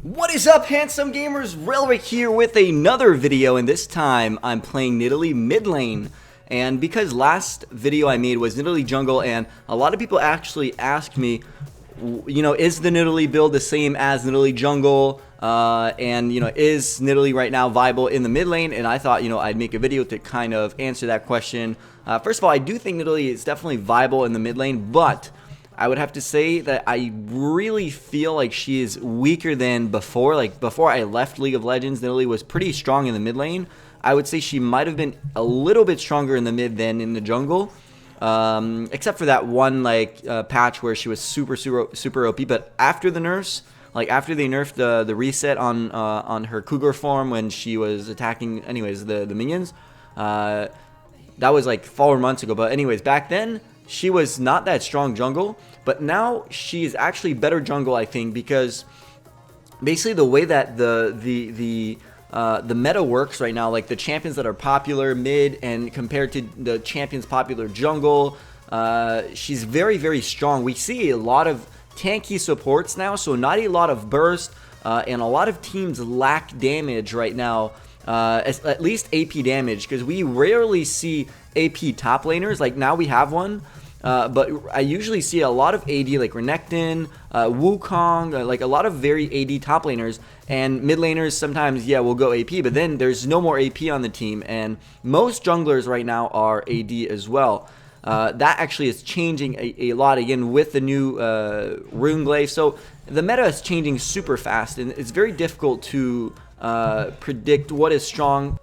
What is up, handsome gamers? Railerik here with another video, and this time I'm playing Nidalee mid lane. And because last video I made was Nidalee jungle, and a lot of people actually asked me, you know, is the Nidalee build the same as Nidalee jungle? And you know, is Nidalee right now viable in the mid lane? And I thought, you know, I'd make a video to kind of answer that question. First of all, I do think Nidalee is definitely viable in the mid lane, but I would have to say that I really feel like she is weaker than before. Like before I left League of Legends, Nidalee was pretty strong in the mid lane. I would say she might have been a little bit stronger in the mid than in the jungle, except for that one patch where she was super OP. But after the nerfs, like after they nerfed the reset on her Cougar form when she was attacking, anyways, the minions, that was like 4 months ago. But anyways, back then she was not that strong jungle, but now she is actually better jungle, I think, because basically the way that the meta works right now, like the champions that are popular mid and compared to the champions popular jungle, she's very strong. We see a lot of tanky supports now, so not a lot of burst, and a lot of teams lack damage right now, at least AP damage, because we rarely see AP top laners. Like now we have one, but I usually see a lot of AD like Renekton, Wukong, like a lot of very AD top laners, and mid laners sometimes, yeah, will go AP, but then there's no more AP on the team, and most junglers right now are AD as well. That actually is changing a lot again with the new Rune Glaive. So the meta is changing super fast, and it's very difficult to predict what is strong.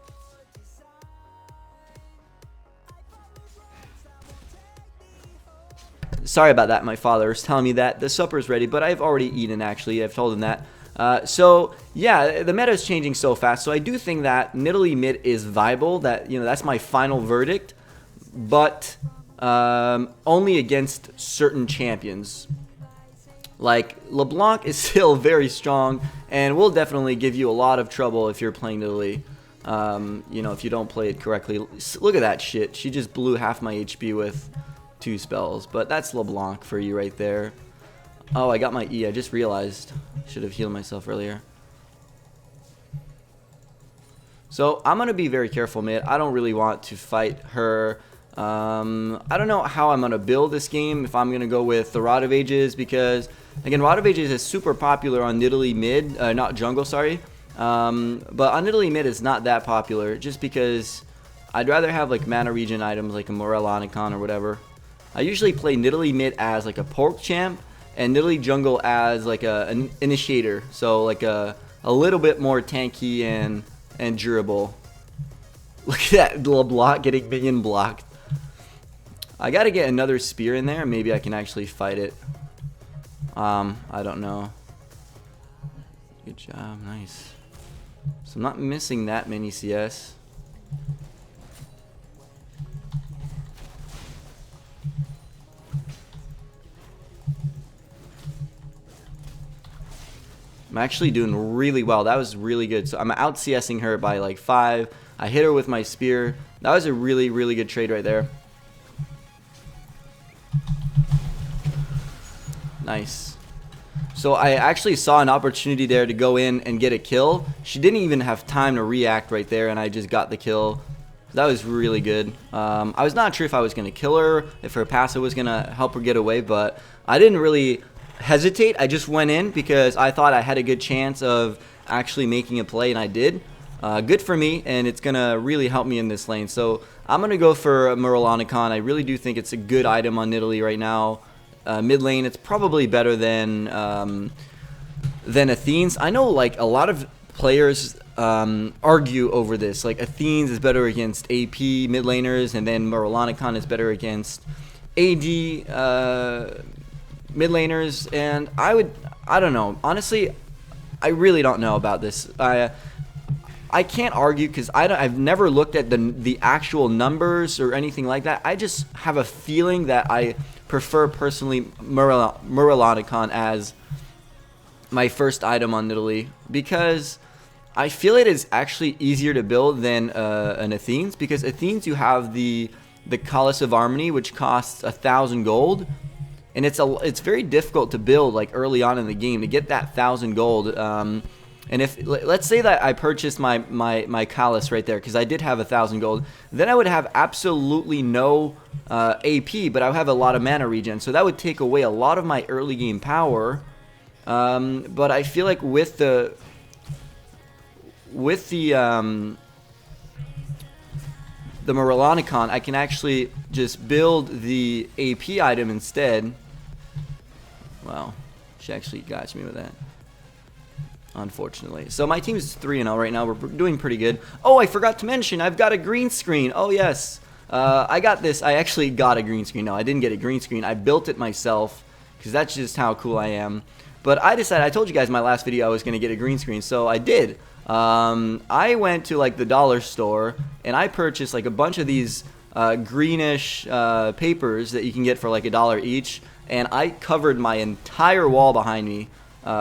Sorry about that, my father is telling me that the supper is ready, but I've already eaten, actually. I've told him that. So yeah, the meta is changing so fast, so I do think that Nidalee mid is viable. That, you know, that's my final verdict, but only against certain champions. Like LeBlanc is still very strong and will definitely give you a lot of trouble if you're playing Nidalee. You know, if you don't play it correctly. Look at that shit. She just blew half my HP with 2 spells, but that's LeBlanc for you right there. Oh, I got my E. I just realized. Should have healed myself earlier. So I'm gonna be very careful mid. I don't really want to fight her. I don't know how I'm gonna build this game, if I'm gonna go with the Rod of Ages, because again, Rod of Ages is super popular on Nidalee mid, not jungle, sorry. But on Nidalee mid it's not that popular, just because I'd rather have like mana regen items like a Morellonicon or whatever. I usually play Nidalee mid as like a pork champ, and Nidalee jungle as like an initiator, so like a little bit more tanky and durable. Look at that LeBlanc getting minion blocked. I gotta get another spear in there. Maybe I can actually fight it. I don't know. Good job, nice. So I'm not missing that many CS. I'm actually doing really well. That was really good. So I'm out CSing her by like 5. I hit her with my spear. That was a really good trade right there. Nice. So I actually saw an opportunity there to go in and get a kill. She didn't even have time to react right there, and I just got the kill. That was really good. I was not sure if I was going to kill her, if her passive was going to help her get away, but I didn't really hesitate. I just went in because I thought I had a good chance of actually making a play, and I did. Good for me, and it's gonna really help me in this lane. So I'm gonna go for Morellonicon. I really do think it's a good item on Nidalee right now. Mid lane, it's probably better than Athene's. I know like a lot of players argue over this. Like Athene's is better against AP mid laners, and then Morellonicon is better against AD mid laners, and I don't know, honestly I really don't know about this. I can't argue because I've never looked at the actual numbers or anything like that. I just have a feeling that I prefer personally Morellonicon as my first item on Nidalee, because I feel it is actually easier to build than an Athene's, because Athene's you have the Chalice of Harmony, which costs 1,000 gold. and it's very difficult to build like early on in the game to get that 1,000 gold. And if let's say that I purchased my Callus right there, because I did have 1,000 gold, then I would have absolutely no AP, but I would have a lot of mana regen, so that would take away a lot of my early game power. But I feel like with the Morellonicon, I can actually just build the AP item instead. Wow, she actually got me with that, unfortunately. So my team is 3-0 right now. We're doing pretty good. Oh, I forgot to mention, I've got a green screen. Oh, yes. I got this. I actually got a green screen. No, I didn't get a green screen. I built it myself because that's just how cool I am. But I decided, I told you guys in my last video I was going to get a green screen, so I did. I went to like the dollar store and I purchased like a bunch of these greenish papers that you can get for like $1 each, and I covered my entire wall behind me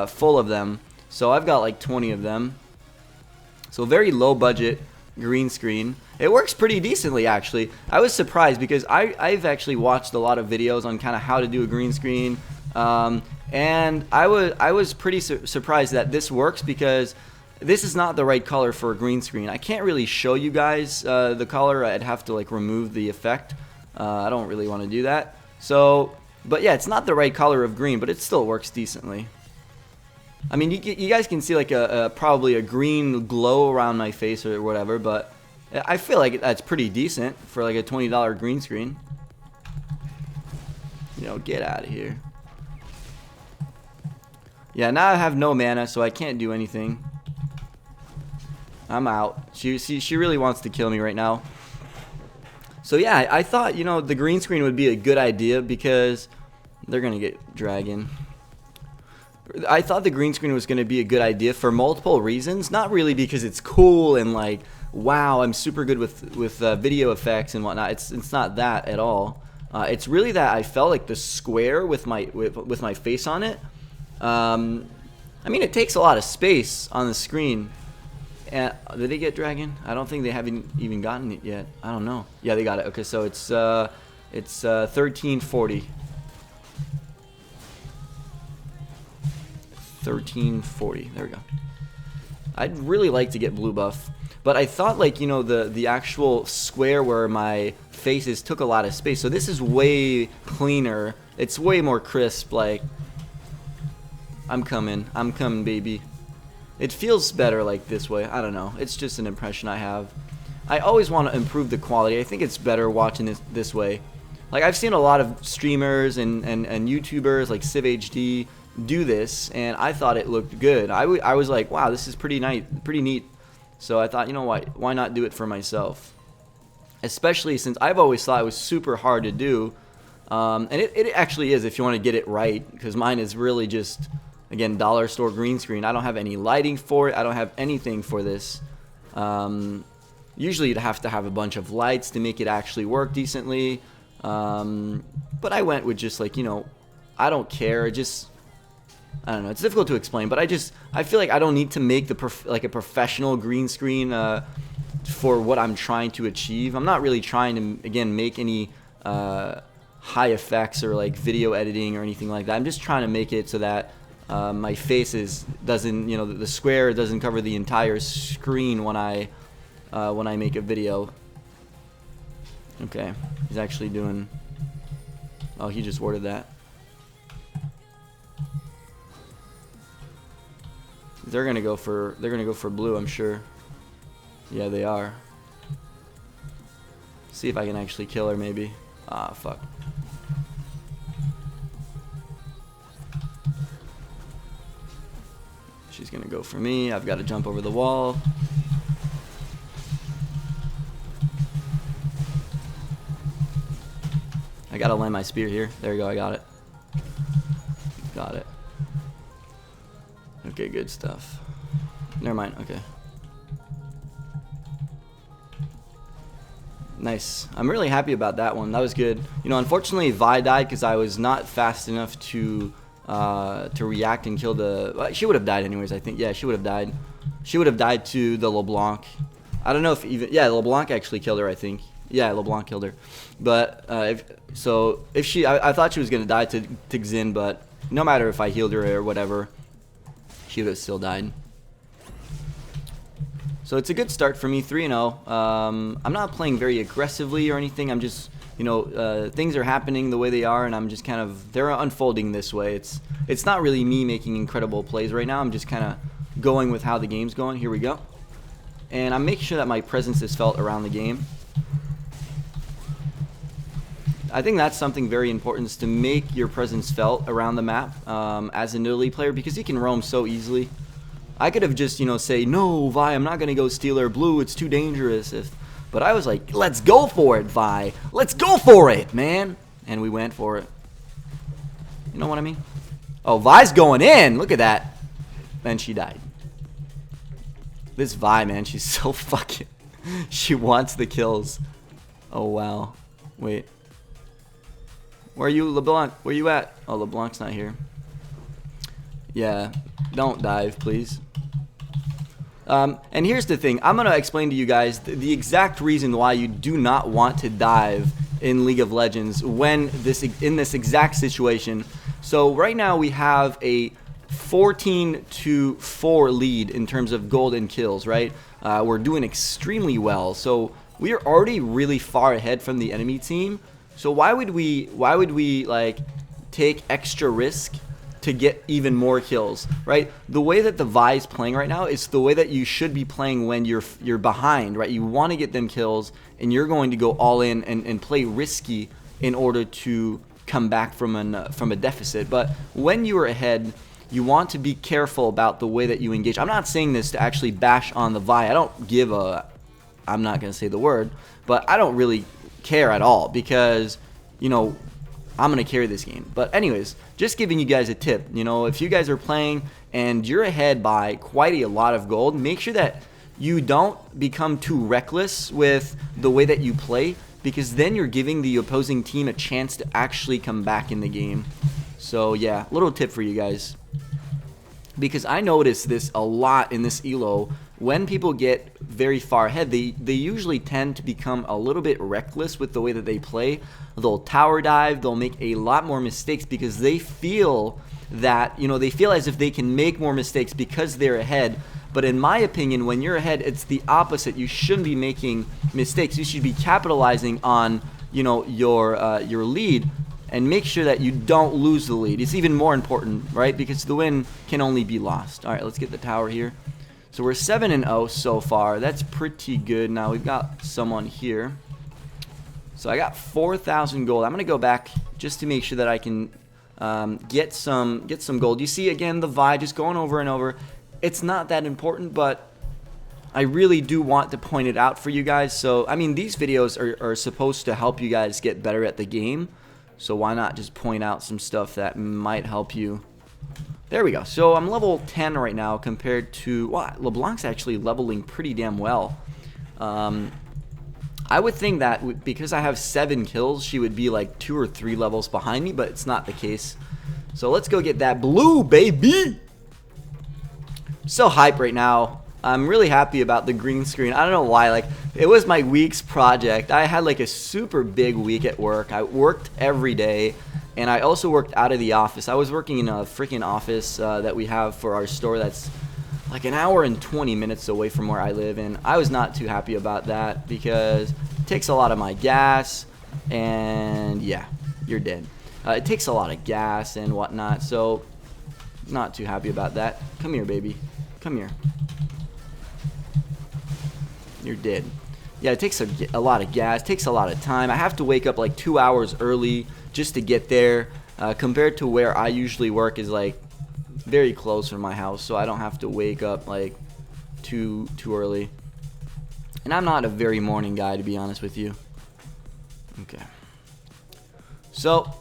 full of them. So I've got like 20 of them. So very low budget green screen. It works pretty decently, actually. I was surprised because I've actually watched a lot of videos on kind of how to do a green screen, and I was pretty surprised that this works, because this is not the right color for a green screen. I can't really show you guys the color. I'd have to like remove the effect. I don't really want to do that. So, but yeah, it's not the right color of green, but it still works decently. I mean, you guys can see like probably a green glow around my face or whatever, but I feel like that's pretty decent for like a $20 green screen. You know, get out of here. Yeah, now I have no mana, so I can't do anything. I'm out. She really wants to kill me right now. So yeah, I thought, you know, the green screen would be a good idea because they're gonna get dragon. I thought the green screen was going to be a good idea for multiple reasons. Not really because it's cool and like, wow, I'm super good with video effects and whatnot. It's not that at all. It's really that I felt like the square with my face on it. I mean, it takes a lot of space on the screen. Did they get dragon? I don't think they haven't even gotten it yet. I don't know. Yeah, they got it. Okay, so it's 1340. 1340. There we go. I'd really like to get blue buff, but I thought, like, you know, the actual square where my face is took a lot of space. So this is way cleaner. It's way more crisp. Like, I'm coming, baby. It feels better like this way. I don't know. It's just an impression I have. I always want to improve the quality. I think it's better watching this way. Like, I've seen a lot of streamers and YouTubers like CivHD do this, and I thought it looked good. I was like, wow, this is pretty neat. So I thought, you know what, why not do it for myself? Especially since I've always thought it was super hard to do, and it actually is if you want to get it right, because mine is really just, again, dollar store green screen. I don't have any lighting for it. I don't have anything for this. Usually you'd have to have a bunch of lights to make it actually work decently, but I went with just, like, you know, I don't care. I don't know. It's difficult to explain, but I feel like I don't need to make a professional green screen for what I'm trying to achieve. I'm not really trying to, again, make any high effects or like video editing or anything like that. I'm just trying to make it so that my face doesn't, you know, the square doesn't cover the entire screen when I make a video. Okay, he's actually doing. Oh, he just warded that. They're gonna go for blue, I'm sure. Yeah, they are. See if I can actually kill her, maybe. Ah, fuck. She's gonna go for me. I've got to jump over the wall. I gotta land my spear here. There we go. I got it. Got it. Okay, good stuff. Never mind. Okay. Nice. I'm really happy about that one. That was good. You know, unfortunately, Vi died because I was not fast enough to react and kill the. Well, she would have died anyways, I think. Yeah, she would have died. She would have died to the LeBlanc. I don't know if even. Yeah, LeBlanc actually killed her, I think. Yeah, LeBlanc killed her. But if she, I thought she was gonna die to Xin, but no matter if I healed her or whatever, she would have still died. So it's a good start for me, 3-0. I'm not playing very aggressively or anything. I'm just, things are happening the way they are, and I'm just kind of, they're unfolding this way. It's not really me making incredible plays right now. I'm just kind of going with how the game's going. Here we go. And I'm making sure that my presence is felt around the game. I think that's something very important, is to make your presence felt around the map as a Nidalee player, because you can roam so easily. I could have just, say, no, Vi, I'm not going to go steal her blue. It's too dangerous. But I was like, let's go for it, Vi. Let's go for it, man. And we went for it. You know what I mean? Oh, Vi's going in. Look at that. And she died. This Vi, man, she's so fucking... She wants the kills. Oh, wow. Wait. Where are you, LeBlanc? Where you at? Oh, LeBlanc's not here. Yeah. Don't dive, please. And here's the thing. I'm going to explain to you guys the exact reason why you do not want to dive in League of Legends when in this exact situation. So right now we have a 14-4 lead in terms of gold and kills, right? We're doing extremely well. So we are already really far ahead from the enemy team. So why would we like take extra risk to get even more kills, right? The way that the Vi is playing right now is the way that you should be playing when you're behind, right? You want to get them kills, and you're going to go all in and play risky in order to come back from a deficit. But when you are ahead, you want to be careful about the way that you engage. I'm not saying this to actually bash on the Vi. I don't give a, I'm not going to say the word, but I don't really care at all, because, I'm going to carry this game. But anyways, just giving you guys a tip. If you guys are playing and you're ahead by quite a lot of gold, make sure that you don't become too reckless with the way that you play, because then you're giving the opposing team a chance to actually come back in the game. So yeah, little tip for you guys. Because I notice this a lot in this elo. When people get very far ahead, they usually tend to become a little bit reckless with the way that they play. They'll tower dive, they'll make a lot more mistakes because they feel that, they feel as if they can make more mistakes because they're ahead. But in my opinion, when you're ahead, it's the opposite. You shouldn't be making mistakes. You should be capitalizing on, your lead, and make sure that you don't lose the lead. It's even more important, right? Because the win can only be lost. All right, let's get the tower here. So we're 7-0 so far. That's pretty good. Now we've got someone here. So I got 4,000 gold. I'm gonna go back just to make sure that I can get some gold. You see again the Vi just going over and over. It's not that important, but I really do want to point it out for you guys. So I mean, these videos are supposed to help you guys get better at the game. So why not just point out some stuff that might help you. There we go. So I'm level 10 right now compared to... Wow, LeBlanc's actually leveling pretty damn well. I would think that because I have 7 kills, she would be like 2 or 3 levels behind me, but it's not the case. So let's go get that blue, baby! So hype right now. I'm really happy about the green screen. I don't know why. Like, it was my week's project. I had like a super big week at work. I worked every day. And I also worked out of the office. I was working in a freaking office that we have for our store that's like an hour and 20 minutes away from where I live. And I was not too happy about that because it takes a lot of my gas. And yeah, you're dead. It takes a lot of gas and whatnot. So not too happy about that. Come here, baby. Come here. You're dead. Yeah, it takes a lot of gas. It takes a lot of time. I have to wake up like 2 hours early just to get there, compared to where I usually work is like very close from my house, so I don't have to wake up like too early. And I'm not a very morning guy, to be honest with you. Okay. So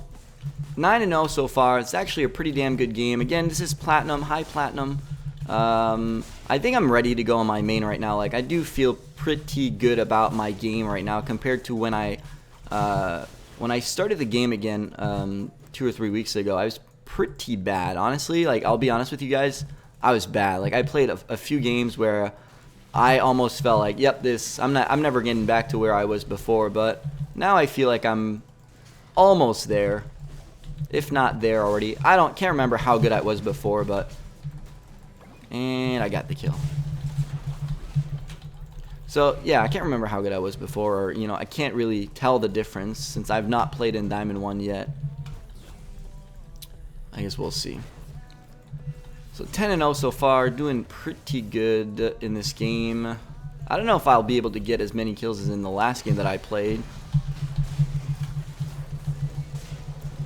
9-0 so far. It's actually a pretty damn good game. Again, this is platinum, high platinum. I think I'm ready to go on my main right now. Like, I do feel pretty good about my game right now compared to when I started the game again 2 or 3 weeks ago. I was pretty bad, honestly. Like, I'll be honest with you guys, I was bad. Like, I played a few games where I almost felt like, yep, I'm never getting back to where I was before, but now I feel like I'm almost there, if not there already. Can't remember how good I was before, and I got the kill. So yeah, I can't remember how good I was before, or I can't really tell the difference since I've not played in Diamond 1 yet. I guess we'll see. So 10-0 so far, doing pretty good in this game. I don't know if I'll be able to get as many kills as in the last game that I played,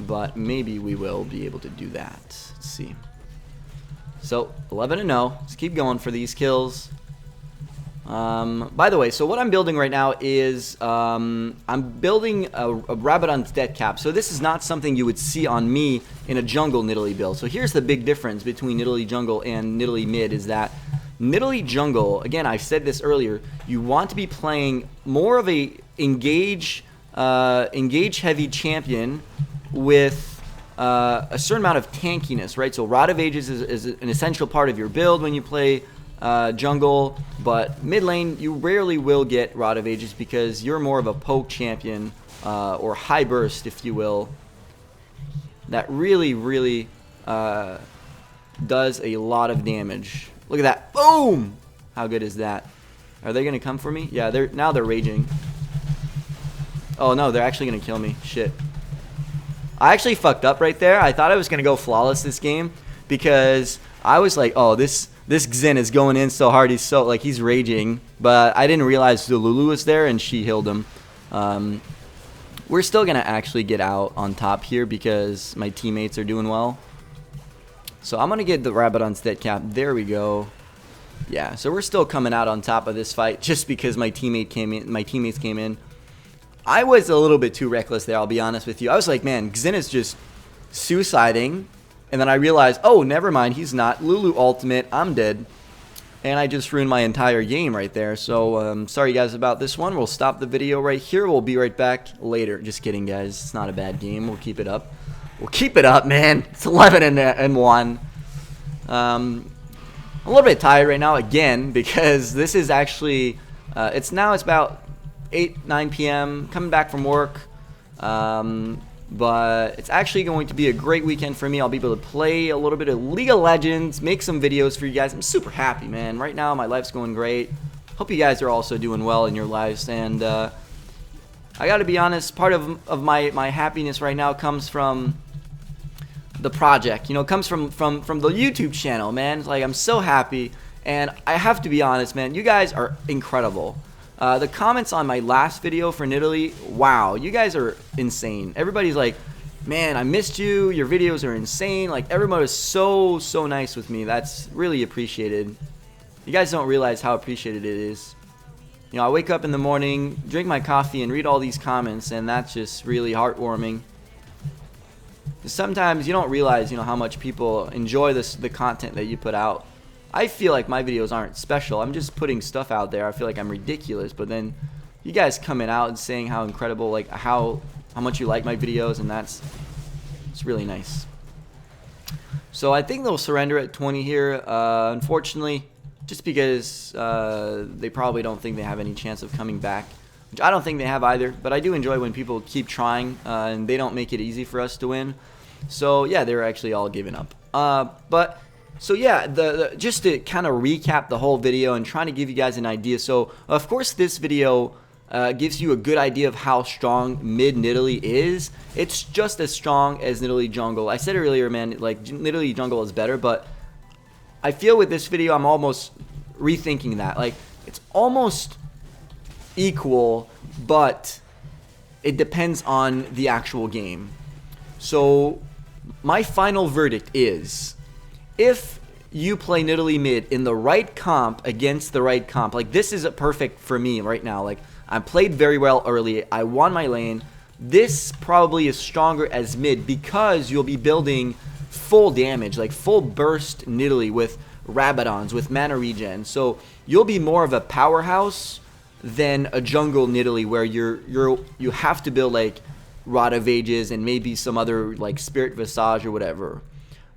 but maybe we will be able to do that. Let's see. So 11-0. Let's keep going for these kills. By the way, so what I'm building right now is I'm building a Rabadon's death cap. So this is not something you would see on me in a jungle Nidalee build. So here's the big difference between Nidalee jungle and Nidalee mid is that Nidalee jungle, again, I said this earlier, you want to be playing more of a engage heavy champion with a certain amount of tankiness, right? So Rod of Ages is an essential part of your build when you play jungle, but mid lane you rarely will get Rod of Ages because you're more of a poke champion or high burst, if you will, that really does a lot of damage. Look at that, boom! How good is that? Are they gonna come for me? Yeah, now they're raging. Oh no, they're actually gonna kill me. Shit, I actually fucked up right there. I thought I was gonna go flawless this game because I was like, oh, this Xin is going in so hard. He's raging, but I didn't realize the Lulu was there and she healed him. We're still gonna actually get out on top here because my teammates are doing well. So I'm gonna get the Rabadon's death cap. There we go. Yeah, so we're still coming out on top of this fight just because my teammates came in. I was a little bit too reckless there, I'll be honest with you. I was like, man, Xin is just suiciding. And then I realized, oh, never mind, he's not. Lulu ultimate, I'm dead. And I just ruined my entire game right there. So, sorry guys about this one. We'll stop the video right here. We'll be right back later. Just kidding, guys. It's not a bad game. We'll keep it up. We'll keep it up, man. It's 11-1. I'm a little bit tired right now again because this is actually, it's about 8-9 p.m. coming back from work. But it's actually going to be a great weekend for me. I'll be able to play a little bit of League of Legends, make some videos for you guys. I'm super happy, man. Right now, my life's going great. Hope you guys are also doing well in your lives. And I got to be honest, part of my happiness right now comes from the project. It comes from the YouTube channel, man. It's like, I'm so happy. And I have to be honest, man. You guys are incredible. The comments on my last video for Nidalee, wow, you guys are insane. Everybody's like, man, I missed you. Your videos are insane. Like, everyone is so nice with me. That's really appreciated. You guys don't realize how appreciated it is. I wake up in the morning, drink my coffee, and read all these comments, and that's just really heartwarming. Sometimes you don't realize, how much people enjoy the content that you put out. I feel like my videos aren't special. I'm just putting stuff out there. I feel like I'm ridiculous, but then you guys coming out and saying how incredible, like how much you like my videos, and it's really nice. So I think they'll surrender at 20 here, unfortunately, just because they probably don't think they have any chance of coming back, which I don't think they have either. But I do enjoy when people keep trying and they don't make it easy for us to win. So yeah, they're actually all giving up. So yeah, just to kind of recap the whole video and trying to give you guys an idea. So of course this video gives you a good idea of how strong mid Nidalee is. It's just as strong as Nidalee jungle. I said earlier, man, like Nidalee jungle is better, but I feel with this video I'm almost rethinking that. Like, it's almost equal, but it depends on the actual game. So my final verdict is, if you play Nidalee mid in the right comp against the right comp, like this is perfect for me right now. Like, I played very well early. I won my lane. This probably is stronger as mid because you'll be building full damage, like full burst Nidalee with Rabadons, with mana regen. So you'll be more of a powerhouse than a jungle Nidalee where you have to build like Rod of Ages and maybe some other like Spirit Visage or whatever.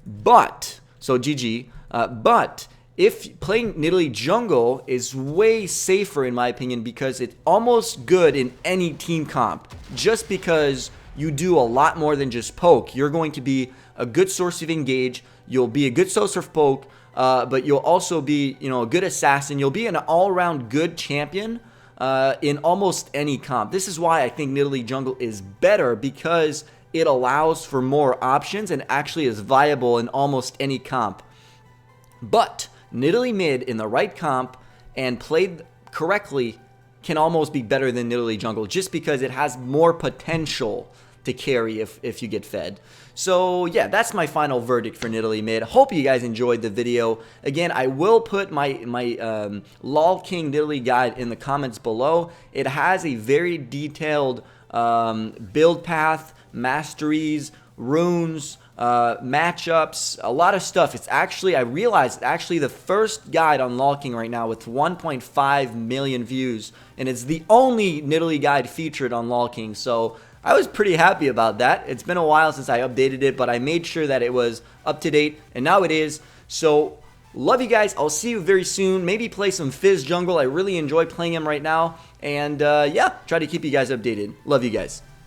But so GG. But if playing Nidalee jungle is way safer in my opinion, because it's almost good in any team comp, just because you do a lot more than just poke. You're going to be a good source of engage, you'll be a good source of poke, but you'll also be, you know, a good assassin. You'll be an all-around good champion in almost any comp. This is why I think Nidalee jungle is better, because it allows for more options and actually is viable in almost any comp. But Nidalee mid in the right comp and played correctly can almost be better than Nidalee jungle, just because it has more potential to carry if you get fed. So yeah, that's my final verdict for Nidalee mid. Hope you guys enjoyed the video. Again, I will put my LOL King Nidalee guide in the comments below. It has a very detailed build path, masteries, runes, matchups, a lot of stuff. It's actually, I realized, it's actually the first guide on LOL King right now with 1.5 million views, and it's the only Nidalee guide featured on LOL King. So I was pretty happy about that. It's been a while since I updated it, but I made sure that it was up to date, and now it is. So love you guys. I'll see you very soon. Maybe play some Fizz jungle. I really enjoy playing him right now, and yeah, try to keep you guys updated. Love you guys.